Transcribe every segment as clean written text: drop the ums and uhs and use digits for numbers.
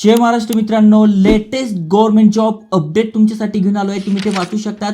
जय महाराष्ट्र मित्रांनो, latest government job update तुमच्यासाठी घेऊन आलो आहे. तुम्ही ते वाचू शकतात.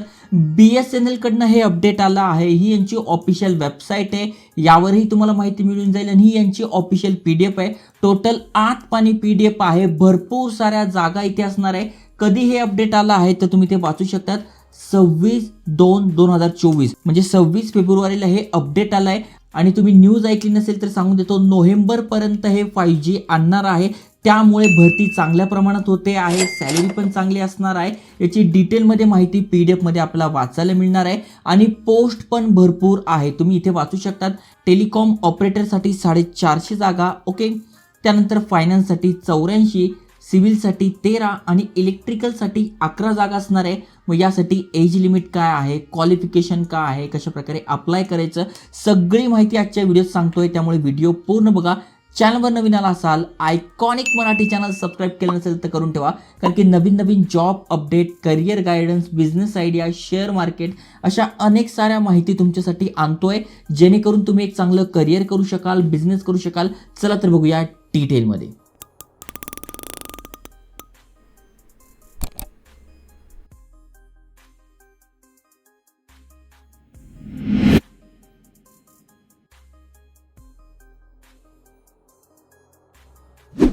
BSNL कडनं हे अपडेट आलं आहे. ही यांची ऑफिशियल वेबसाईट आहे. यावरही तुम्हाला माहिती मिळून जाईल आणि ही यांची ऑफिशियल PDF आहे. टोटल 8 पानी PDF आहे. भरपूर साऱ्या जागा इथे असणार आहे. कधी हे अपडेट आलं आहे तर तुम्ही ते वाचू शकतात. 26/2/2024 म्हणजे 26 फेब्रुवारीला हे अपडेट आलं आहे. आणि तुम्ही न्यूज ऐकली नसेल तर सांगून देतो, नोव्हेंबर पर्यंत हे 5G आणणार आहे. त्यामुळे भरती चांगल्या प्रमाणात होते आहे. सॅलरी पण चांगली असणार आहे. याची डिटेलमध्ये माहिती PDF मध्ये आपल्याला वाचायला मिळणार आहे. आणि पोस्ट पण भरपूर आहे. तुम्ही इथे वाचू शकतात. टेलिकॉम ऑपरेटरसाठी 450 जागा, ओके. त्यानंतर फायनान्ससाठी 84, सिव्हिलसाठी 13 आणि इलेक्ट्रिकलसाठी 11 जागा असणार आहे. मग यासाठी एज लिमिट काय आहे, क्वालिफिकेशन काय आहे, कशा प्रकारे अप्लाय करायचं, सगळी माहिती आजच्या व्हिडिओत सांगतोय. त्यामुळे व्हिडिओ पूर्ण बघा. चॅनलवर नवीन आला असाल, आयकॉनिक मराठी चॅनल सबस्क्राईब केलं नसेल तर करून ठेवा. कारण की नवीन नवीन job update, career guidance, business idea, share market अशा अनेक साऱ्या माहिती तुमच्यासाठी आणतोय, जेणेकरून तुम्ही एक चांगलं करिअर करू शकाल, बिझनेस करू शकाल. चला तर बघूया डिटेलमध्ये.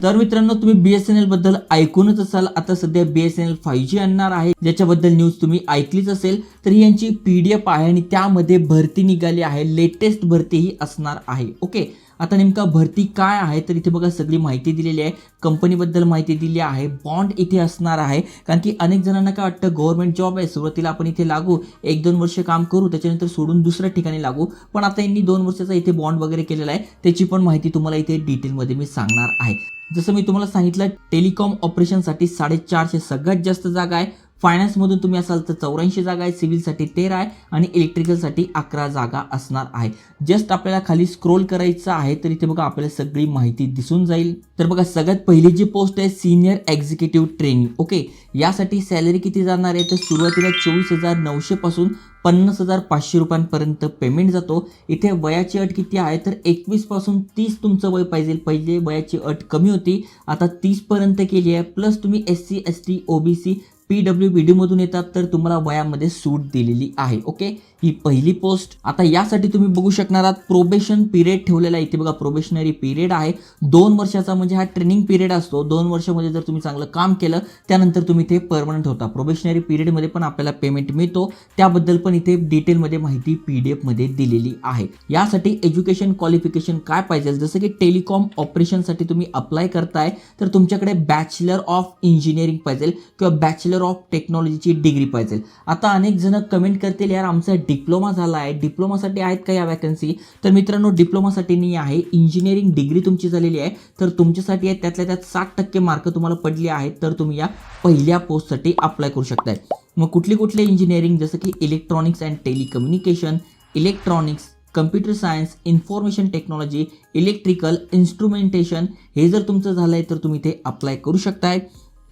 तर मित्रांनो, तुम्ही BSNL बद्दल ऐकूनच असाल. आता सध्या BSNL 5G आणणार आहे, ज्याच्याबद्दल न्यूज तुम्ही ऐकलीच असेल. तर ही यांची PDF आहे आणि त्यामध्ये भरती निघाली आहे. लेटेस्ट भरती ही असणार आहे, ओके. आता नेमका भरती काय आहे तर इथे बघा सगळी माहिती दिलेली आहे. कंपनीबद्दल माहिती दिली आहे. बॉन्ड इथे असणार आहे. कारण की अनेक जणांना काय वाटतं, गव्हर्नमेंट जॉब आहे, सुरुवातीला आपण इथे लागू, 1-2 वर्ष काम करू, त्याच्यानंतर सोडून दुसऱ्या ठिकाणी लागू. पण आता यांनी 2 वर्षाचा इथे बॉन्ड वगैरे केलेला आहे. त्याची पण माहिती तुम्हाला इथे डिटेलमध्ये मी सांगणार आहे. जसं मी तुम्हाला सांगितलं, टेलिकॉम ऑपरेशनसाठी 450 सगळ्यात जास्त जागा आहे. फायनान्समधून तुम्ही असाल तर 84 जागा आहे, सिव्हिलसाठी 13 आहे आणि इलेक्ट्रिकलसाठी 11 जागा असणार आहे. जस्ट आपल्याला खाली स्क्रोल करायचं आहे तर इथे बघा आपल्याला सगळी माहिती दिसून जाईल. तर बघा सगळ्यात पहिली जी पोस्ट आहे सिनियर एक्झिक्युटिव्ह ट्रेनिंग, ओके. यासाठी सॅलरी किती जाणार आहे तर सुरुवातीला 24,900 पासून 50,500 रुपयांपर्यंत पेमेंट जातो. इथे वयाची अट किती आहे तर 21 पासून 30 तुमचं वय पाहिजे. पहिले वयाची अट कमी होती, आता 30 पर्यंत केली आहे. प्लस तुम्ही SC ST OBC PWBD मधून येतात तर तुम्हाला वयामध्ये सूट दिलेली आहे, ओके. ही पहिली पोस्ट. आता यासाठी तुम्ही बघू शकणार आहात प्रोबेशन पिरियड ठेवलेला आहे. इथे बघा प्रोबेशनरी पिरियड आहे 2 वर्षाचा, म्हणजे हा ट्रेनिंग पिरियड असतो. 2 वर्षामध्ये जर तुम्ही चांगलं काम केलं त्यानंतर तुम्ही इथे परमनंट होता. प्रोबेशनरी पिरियडमध्ये पण आपल्याला पेमेंट मिळतो. त्याबद्दल पण इथे डिटेलमध्ये माहिती PDF मध्ये दिलेली आहे. यासाठी एज्युकेशन क्वालिफिकेशन काय पाहिजे, जसं की टेलिकॉम ऑपरेशनसाठी तुम्ही अप्लाय करताय तर तुमच्याकडे बॅचलर ऑफ इंजिनिअरिंग पाहिजे किंवा बॅचलर ऑफ टेक्नॉलॉजीची डिग्री पाहिजे. आता अनेक जण कमेंट करतील, यार आमचा डिप्लोमा झाला आहे, डिप्लोमासाठी आहेत का या वॅकन्सी. तर मित्रांनो, डिप्लोमासाठी नाही आहे. इंजिनिअरिंग डिग्री तुमची झालेली आहे तर तुमच्यासाठी आहे. त्यातल्या त्यात 60% मार्क तुम्हाला पडले आहेत तर तुम्ही या पहिल्या पोस्टसाठी अप्लाय करू शकताय. मग कुठले इंजिनिअरिंग, जसं की electronics and telecommunication, electronics, computer science, information technology, electrical, instrumentation, हे जर तुमचं झालं आहे तर तुम्ही ते अप्लाय करू शकताय.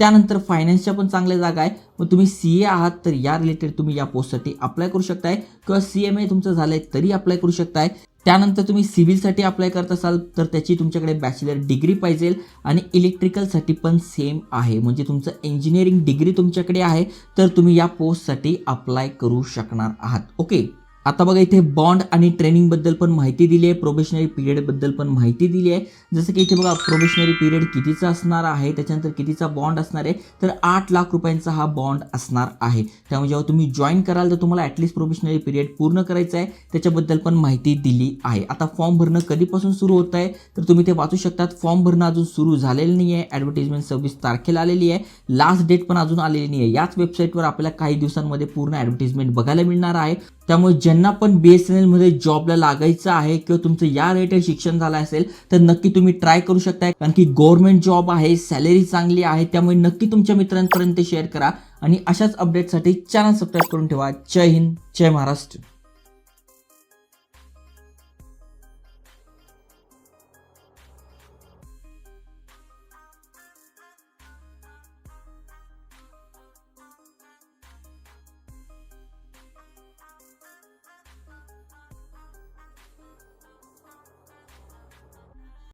त्यानंतर फायनान्सच्या पण चांगल्या जागा आहे. मग तुम्ही CA आहात तर या रिलेटेड तुम्ही या पोस्टसाठी अप्लाय करू शकताय किंवा CMA तुमचं झालंय तरी अप्लाय करू शकताय. त्यानंतर तुम्ही सिव्हिलसाठी अप्लाय करत असाल तर त्याची तुमच्याकडे बॅचलर डिग्री पाहिजे आणि इलेक्ट्रिकलसाठी पण सेम आहे. म्हणजे तुमचं इंजिनिअरिंग डिग्री तुमच्याकडे आहे तर तुम्ही या पोस्टसाठी अप्लाय करू शकणार आहात, ओके. आता बघा इथे बॉन्ड आणि ट्रेनिंग बद्दल पण माहिती दिली आहे. प्रोबेशनरी पिरियड बद्दल पण माहिती दिली आहे. जसं की इथे बघा प्रोबेशनरी पिरियड कितीचा असणार आहे, त्याच्यानंतर कितीचा बॉन्ड असणार आहे तर 8 लाख रुपयांचा हा बॉन्ड असणार आहे. त्यामुळे जेव्हा तुम्ही जॉईन कराल तर तुम्हाला ॲटलिस्ट प्रोबेशनरी पिरियड पूर्ण करायचं आहे. त्याच्याबद्दल पण माहिती दिली आहे. आता फॉर्म भरणं कधीपासून सुरू होत आहे तर तुम्ही ते वाचू शकतात. फॉर्म भरणं अजून सुरू झालेलं नाही आहे. ॲडव्हर्टाइजमेंट 26 तारखेला आलेली आहे. लास्ट डेट पण अजून आलेली नाही आहे. याच वेबसाईटवर आपल्याला काही दिवसांमध्ये पूर्ण ॲडव्हर्टाइजमेंट बघायला मिळणार आहे. त्यामुळे ज्यांना पण BSNL मध्ये जॉबला लागायचं आहे किंवा तुमचं या रिलेटेड शिक्षण झालं असेल तर नक्की तुम्ही ट्राय करू शकताय. कारण की गव्हर्नमेंट जॉब आहे, सॅलरी चांगली आहे. त्यामुळे नक्की तुमच्या मित्रांपर्यंत शेअर करा आणि अशाच अपडेटसाठी चॅनल सबस्क्राईब करून ठेवा. जय हिंद, जय महाराष्ट्र.